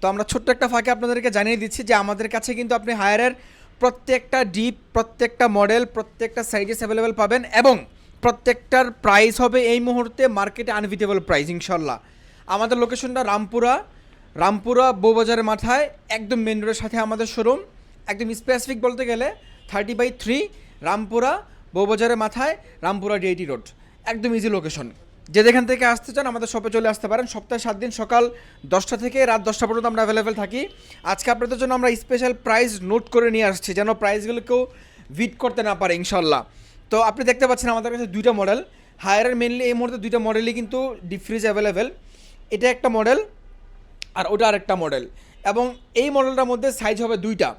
তো আমরা ছোট্ট একটা ফাঁকে আপনাদেরকে জানিয়ে দিচ্ছি যে আমাদের কাছে কিন্তু আপনি হায়ারের প্রত্যেকটা ডিপ, প্রত্যেকটা মডেল, প্রত্যেকটা সাইজেস অ্যাভেলেবেল পাবেন এবং প্রত্যেকটার প্রাইস হবে এই মুহূর্তে মার্কেটে আনবিটেবল প্রাইস ইনশাল্লাহ। আমাদের লোকেশনটা রামপুরা বউবাজারের মাথায়, একদম মেন রোডের সাথে আমাদের শোরুম। একদম স্পেসিফিক বলতে গেলে 30/3 রামপুরা বউবাজারের মাথায়, রামপুরা ডিআইটি রোড, একদম ইজি লোকেশন। যে যেখান থেকে আসতে চান আমাদের শপে চলে আসতে পারেন। সপ্তাহে 7 দিন সকাল 10টা থেকে রাত 10টা পর্যন্ত আমরা অ্যাভেলেবেল থাকি। আজকে আপনাদের জন্য আমরা স্পেশাল প্রাইস নোট করে নিয়ে আসছি যেন প্রাইসগুলো কেউ বিট করতে না পারে ইনশাল্লাহ। তো আপনি দেখতে পাচ্ছেন আমাদের কাছে দুইটা মডেল হায়ারের, মেনলি এই মুহূর্তে দুইটা মডেলই কিন্তু ডিপ ফ্রিজ অ্যাভেলেবেল। এটা একটা মডেল আর ওটা আরেকটা মডেল, এবং এই মডেলটার মধ্যে সাইজ হবে দুইটা,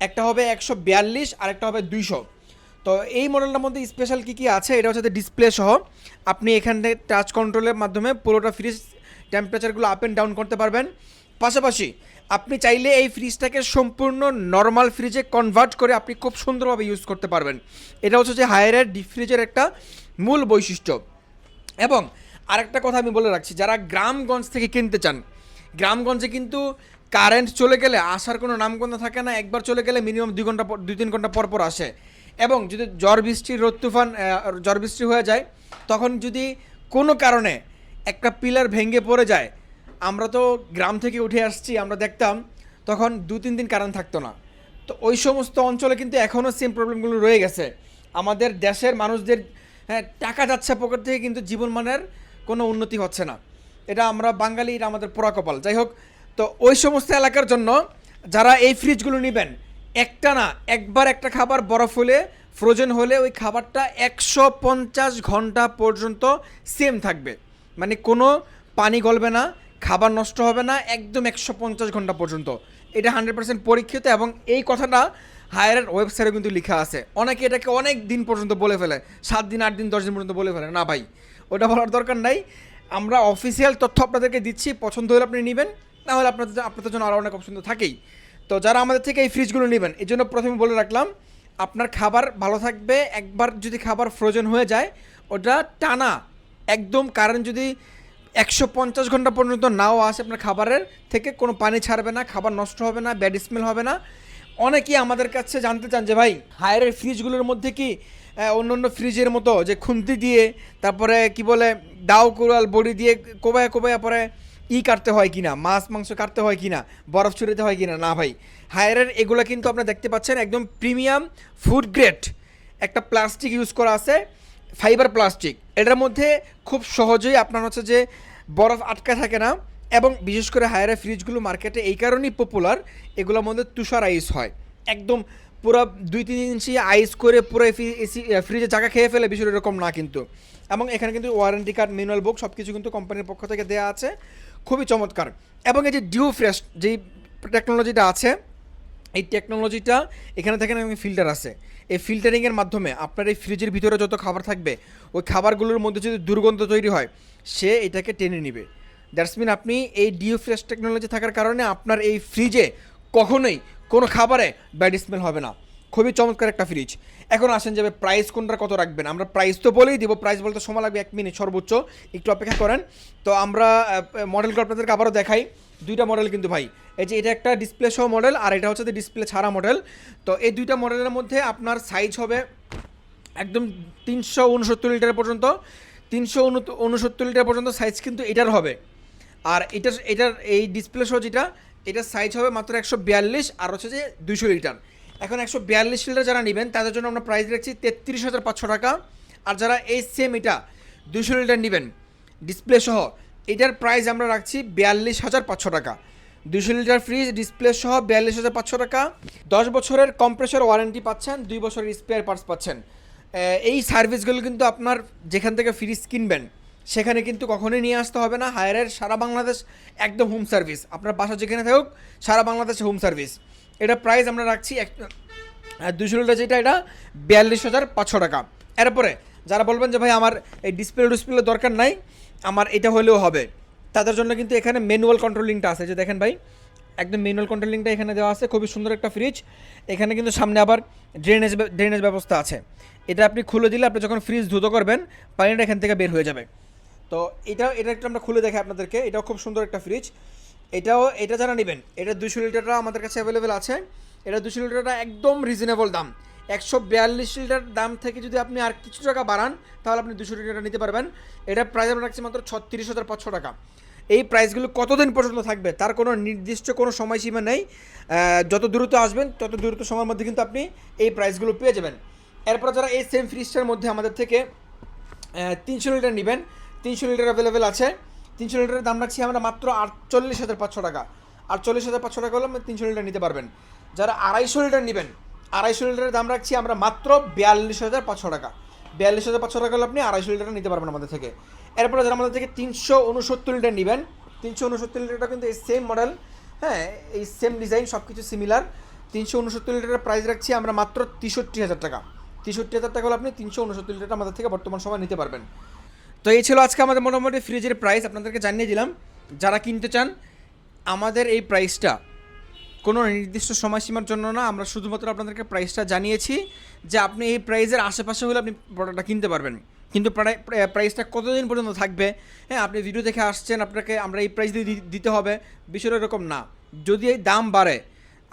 একটা হবে 142 আর একটা হবে 200। তো এই মডেলটার মধ্যে স্পেশাল কী কী আছে এটা হচ্ছে ডিসপ্লে সহ। আপনি এখানে টাচ কন্ট্রোলের মাধ্যমে পুরোটা ফ্রিজ টেম্পারেচারগুলো আপ অ্যান্ড ডাউন করতে পারবেন। পাশাপাশি আপনি চাইলে এই ফ্রিজটাকে সম্পূর্ণ নর্মাল ফ্রিজে কনভার্ট করে আপনি খুব সুন্দরভাবে ইউজ করতে পারবেন। এটা হচ্ছে যে হায়ারের ডিপ ফ্রিজের একটা মূল বৈশিষ্ট্য। এবং আরেকটা কথা আমি বলে রাখছি, যারা গ্রামগঞ্জ থেকে কিনতে চান, গ্রামগঞ্জে কিন্তু কারেন্ট চলে গেলে আসার কোনো নামগন্ধ থাকে না। একবার চলে গেলে মিনিমাম 2-3 ঘন্টা পর পর আসে। এবং যদি ঝড় বৃষ্টি, রোদ তুফান, ঝড় বৃষ্টি হয়ে যায়, তখন যদি কোনো কারণে একটা পিলার ভেঙে পড়ে যায়, আমরা তো গ্রাম থেকে উঠে আসছি, আমরা দেখতাম তখন 2-3 দিন কারেন্ট থাকতো না। তো ওই সমস্ত অঞ্চলে কিন্তু এখনও সেম প্রবলেমগুলো রয়ে গেছে। আমাদের দেশের মানুষদের টাকা যাচ্ছে পকেট থেকে, কিন্তু জীবনমানের কোনো উন্নতি হচ্ছে না। এটা আমরা বাঙালির আমাদের পোড়া কপাল। যাই হোক, তো ওই সমস্ত এলাকার জন্য যারা এই ফ্রিজগুলো নেবেন, একটা না, একবার একটা খাবার বরফ হলে, ফ্রোজেন হলে ওই খাবারটা 150 ঘন্টা পর্যন্ত সেম থাকবে। মানে কোনো পানি গলবে না, খাবার নষ্ট হবে না, একদম 150 ঘন্টা পর্যন্ত। এটা 100% পরীক্ষিত, এবং এই কথাটা হায়ারের ওয়েবসাইটে কিন্তু লেখা আছে। অনেকে এটাকে অনেক দিন পর্যন্ত বলে ফেলে, 7 দিন, 8 দিন, 10 দিন পর্যন্ত বলে ফেলে। না ভাই, ওটা বলার দরকার নাই। আমরা অফিসিয়াল তথ্য আপনাদেরকে দিচ্ছি, পছন্দ হলে আপনি নেবেন, না হলে আপনাদের জন্য আরও অনেক অপশন তো থাকেই। তো যারা আমাদের থেকে এই ফ্রিজগুলো নেবেন, এই জন্য প্রথমে বলে রাখলাম, আপনার খাবার ভালো থাকবে। একবার যদি খাবার ফ্রোজেন হয়ে যায়, ওটা টানা একদম কারেন্ট যদি 150 ঘন্টা পর্যন্ত নাও আসে, আপনার খাবারের থেকে কোনো পানি ছাড়বে না, খাবার নষ্ট হবে না, ব্যাড স্মেল হবে না। অনেকেই আমাদের কাছে জানতে চান যে ভাই, হায়ারের ফ্রিজগুলোর মধ্যে কি অন্য অন্য ফ্রিজের মতো যে খুন্তি দিয়ে, তারপরে কি বলে দাও কুড়াল বড়ি দিয়ে কোবায়া কোবায়া পরে কাটতে হয় কিনা, মাছ মাংস কাটতে হয় কিনা, বরফ ছুড়াতে হয় কিনা? না ভাই, হায়ারের এগুলো কিন্তু আপনারা দেখতে পাচ্ছেন একদম প্রিমিয়াম ফুড গ্রেড একটা প্লাস্টিক ইউজ করা আছে, ফাইবার প্লাস্টিক। এটার মধ্যে খুব সহজেই আপনার হচ্ছে যে বরফ আটকা থাকে না। এবং বিশেষ করে হায়ারের ফ্রিজগুলো মার্কেটে এই কারণেই পপুলার, এগুলোর মধ্যে তুষার আইস হয়, একদম পুরো 2-3 ইঞ্চি আইস করে পুরো এসি ফ্রিজে জায়গা খেয়ে ফেলে, বিষয়টা এরকম না কিন্তু। এবং এখানে কিন্তু ওয়ারেন্টি কার্ড, ম্যানুয়াল বুক সব কিছু কিন্তু কোম্পানির পক্ষ থেকে দেওয়া আছে, খুবই চমৎকার। এবং এই যে ডিউ ফ্রেশ যেই টেকনোলজিটা আছে, এই টেকনোলজিটা এখানে দেখেন ফিল্টার আছে। এই ফিল্টারিংয়ের মাধ্যমে আপনার এই ফ্রিজের ভিতরে যত খাবার থাকবে, ওই খাবারগুলোর মধ্যে যদি দুর্গন্ধ তৈরি হয়, সে এটাকে টেনে নেবে। দ্যাটস মিন আপনি এই ডিউ ফ্রেশ টেকনোলজি থাকার কারণে আপনার এই ফ্রিজে কখনোই কোনো খাবারে ব্যাড স্মেল হবে না। খুবই চমৎকার একটা ফ্রিজ। এখন আসেন যাবে প্রাইস কোনটা কত রাখবেন, আমরা প্রাইস তো বলেই দিব, প্রাইস বলতে সময় লাগবে 1 মিনিট সর্বোচ্চ, একটু অপেক্ষা করেন। তো আমরা মডেলগুলো আপনাদেরকে আবারও দেখাই। দুইটা মডেল কিন্তু ভাই, এই যে এটা একটা ডিসপ্লে সহ মডেল, আর এটা হচ্ছে ডিসপ্লে ছাড়া মডেল। তো এই দুইটা মডেলের মধ্যে আপনার সাইজ হবে একদম 369 লিটার পর্যন্ত, 369 লিটার পর্যন্ত সাইজ কিন্তু এটার হবে। আর এটার এই ডিসপ্লে সহ যেটা, এটার সাইজ হবে মাত্র 142, আর হচ্ছে যে 200 লিটার। এখন 142 লিটার যারা নেবেন তাদের জন্য আমরা প্রাইস রাখছি 33,500 টাকা। আর যারা এই সেম এটা 200 লিটার নেবেন ডিসপ্লে সহ, এটার প্রাইস আমরা রাখছি 42,500 টাকা। 200 লিটার ফ্রিজ ডিসপ্লে সহ 42,500 টাকা। 10 বছরের কম্প্রেসর ওয়ারেন্টি পাচ্ছেন, 2 বছরের স্পেয়ার পার্টস পাচ্ছেন। এই সার্ভিসগুলো কিন্তু আপনার যেখান থেকে ফ্রিজ কিনবেন সেখানে কিন্তু কখনোই নিয়ে আসতে হবে না। হায়ারের সারা বাংলাদেশ একদম হোম সার্ভিস, আপনার বাসা যেখানে থাকুক সারা বাংলাদেশে হোম সার্ভিস। এটা প্রাইস আমরা রাখছি 200 লিটার যেটা, এটা 42,500 টাকা। এরপরে যারা বলবেন যে ভাই আমার এই ডিসপ্লে দরকার নাই, আমার এটা হলেও হবে, তাদের জন্য কিন্তু এখানে ম্যানুয়াল কন্ট্রোলিংটা আছে। যে দেখেন ভাই, একদম ম্যানুয়াল কন্ট্রোলিংটা এখানে দেওয়া আছে, খুবই সুন্দর একটা ফ্রিজ। এখানে কিন্তু সামনে আবার ড্রেনেজ ব্যবস্থা আছে। এটা আপনি খুলে দিলে আপনি যখন ফ্রিজ ধুতো করবেন, পানিটা এখান থেকে বের হয়ে যাবে। তো এটা একটু আমরা খুলে দেখাই আপনাদেরকে। এটাও খুব সুন্দর একটা ফ্রিজ। এটা যারা নেবেন, এটা 200 লিটারটা আমাদের কাছে অ্যাভেলেবেল আছে। এটা 200 লিটারটা একদম রিজনেবল দাম। 142 লিটার দাম থেকে যদি আপনি আর কিছু টাকা বাড়ান তাহলে আপনি 200 লিটারটা নিতে পারবেন। এটা প্রাইস আমরা রাখছি মাত্র 36,500 টাকা। এই প্রাইসগুলো কতদিন পর্যন্ত থাকবে তার কোনো নির্দিষ্ট কোনো সময়সীমা নেই। যত দ্রুত আসবেন তত দ্রুত সময়ের মধ্যে কিন্তু আপনি এই প্রাইসগুলো পেয়ে যাবেন। এরপর যারা এই সেম ফ্রিজটার মধ্যে আমাদের থেকে 300 লিটার নেবেন, 300 লিটার অ্যাভেলেবেল আছে। 300 লিটারের দাম রাখছি আমরা মাত্র 48,500 টাকা। 48,500 টাকা হলে 300 লিটার নিতে পারবেন। যারা 250 লিটার নেবেন, 250 লিটারের দাম রাখছি আমরা মাত্র 42,500 টাকা। 42,500 টাকা হলে আপনি 250 লিটার নিতে পারবেন আমাদের থেকে। এরপরে যারা আমাদের থেকে 369 লিটার নেবেন, 369 লিটারটা কিন্তু এই সেম মডেল, হ্যাঁ এই সেম ডিজাইন, সব কিছু সিমিলার। 369 লিটারের প্রাইস রাখছি আমরা মাত্র 63,000 টাকা। 63,000 টাকা হলে আপনি 369 লিটারটা আমাদের থেকে বর্তমান সময় নিতে পারবেন। তো এই ছিল আজকে আমাদের মোটামুটি ফ্রিজের প্রাইস আপনাদেরকে জানিয়ে দিলাম। যারা কিনতে চান, আমাদের এই প্রাইসটা কোনো নির্দিষ্ট সময়সীমার জন্য না, আমরা শুধুমাত্র আপনাদেরকে প্রাইসটা জানিয়েছি যে আপনি এই প্রাইসের আশেপাশে হলে আপনি প্রোডাক্টটা কিনতে পারবেন। কিন্তু প্রাইসটা কতদিন পর্যন্ত থাকবে, হ্যাঁ আপনি ভিডিও দেখে আসছেন আপনাকে আমরা এই প্রাইস দিয়ে দিতে হবে, বিষয়টা এরকম না। যদি এই দাম বাড়ে,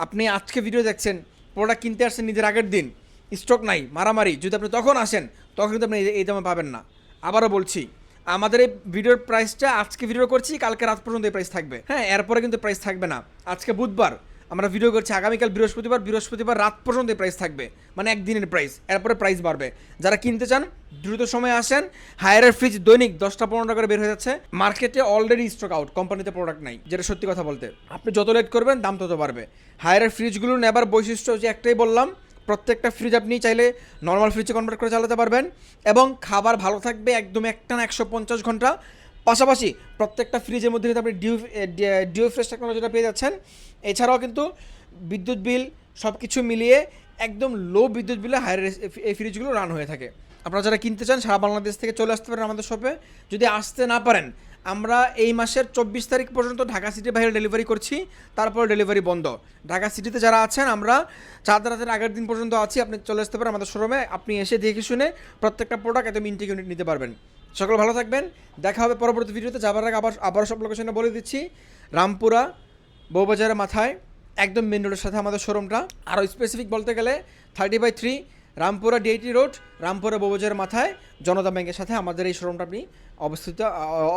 আপনি আজকে ভিডিও দেখছেন, প্রোডাক্ট কিনতে আসছেন নিজের আগের দিন, স্টক নাই, মারামারি, যদি আপনি তখন আসেন তখন কিন্তু আপনি এই দামে পাবেন না। আবারও বলছি, আমাদের এই ভিডিওর প্রাইসটা আজকে ভিডিও করছি, কালকে রাত পর্যন্ত এই প্রাইস থাকবে, হ্যাঁ এরপরে কিন্তু প্রাইস থাকবে না। আজকে বুধবার আমরা ভিডিও করছি, আগামীকাল বৃহস্পতিবার রাত পর্যন্ত এই প্রাইস থাকবে, মানে একদিনের প্রাইস, এরপরে প্রাইস বাড়বে। যারা কিনতে চান দ্রুত সময় আসেন। হায়ারের ফ্রিজ দৈনিক 10টা-15টা করে বের হয়ে যাচ্ছে মার্কেটে, অলরেডি স্টক আউট, কোম্পানিতে প্রোডাক্ট নাই, যেটা সত্যি কথা বলতে। আপনি যত লেট করবেন দাম তত বাড়বে। হায়ারের ফ্রিজগুলো নেবার বৈশিষ্ট্য যে একটাই বললাম, প্রত্যেকটা ফ্রিজ আপনি চাইলে নর্মাল ফ্রিজে কনভার্ট করে চালাতে পারবেন এবং খাবার ভালো থাকবে একদম একটানা 150 ঘন্টা। পাশাপাশি প্রত্যেকটা ফ্রিজের মধ্যে কিন্তু আপনি ডিও ফ্রেশ টেকনোলজিটা পেয়ে যাচ্ছেন। এছাড়াও কিন্তু বিদ্যুৎ বিল সব কিছু মিলিয়ে একদম লো বিদ্যুৎ বিলে হায়ার এই ফ্রিজগুলো রান হয়ে থাকে। আপনারা যারা কিনতে চান সারা বাংলাদেশ থেকে চলে আসতে পারেন আমাদের শপে। যদি আসতে না পারেন, আমরা এই মাসের 24 তারিখ পর্যন্ত ঢাকা সিটির বাইরে ডেলিভারি করছি, তারপর ডেলিভারি বন্ধ। ঢাকা সিটিতে যারা আছেন, আমরা চাঁদ রাতের আগের দিন পর্যন্ত আছি, আপনি চলে আসতে পারেন আমাদের শোরুমে। আপনি এসে দেখে শুনে প্রত্যেকটা প্রোডাক্ট একদম ইনটেক ইউনিট নিতে পারবেন। সকল ভালো থাকবেন, দেখা হবে পরবর্তী ভিডিওতে। যাবার আগে আবার সব লোকেশনটা বলে দিচ্ছি। রামপুরা বউবাজারের মাথায় একদম মেন রোডের সাথে আমাদের শোরুমটা। আরও স্পেসিফিক বলতে গেলে 30/3 রামপুরা ডিআইটি রোড, রামপুরা বউবাজারের মাথায় জনতা ব্যাংকের সাথে আমাদের এই শোরুমটা আপনি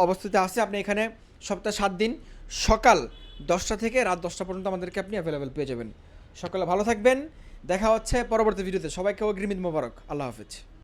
অবস্থিত আছে। আপনি এখানে সপ্তাহে 7 দিন সকাল 10টা থেকে রাত 10টা পর্যন্ত আমাদেরকে আপনি অ্যাভেলেবেল পেয়ে যাবেন। সকালে ভালো থাকবেন, দেখা হচ্ছে পরবর্তী ভিডিওতে। সবাইকে অগ্রিম ঈদ মোবারক, আল্লাহ হাফেজ।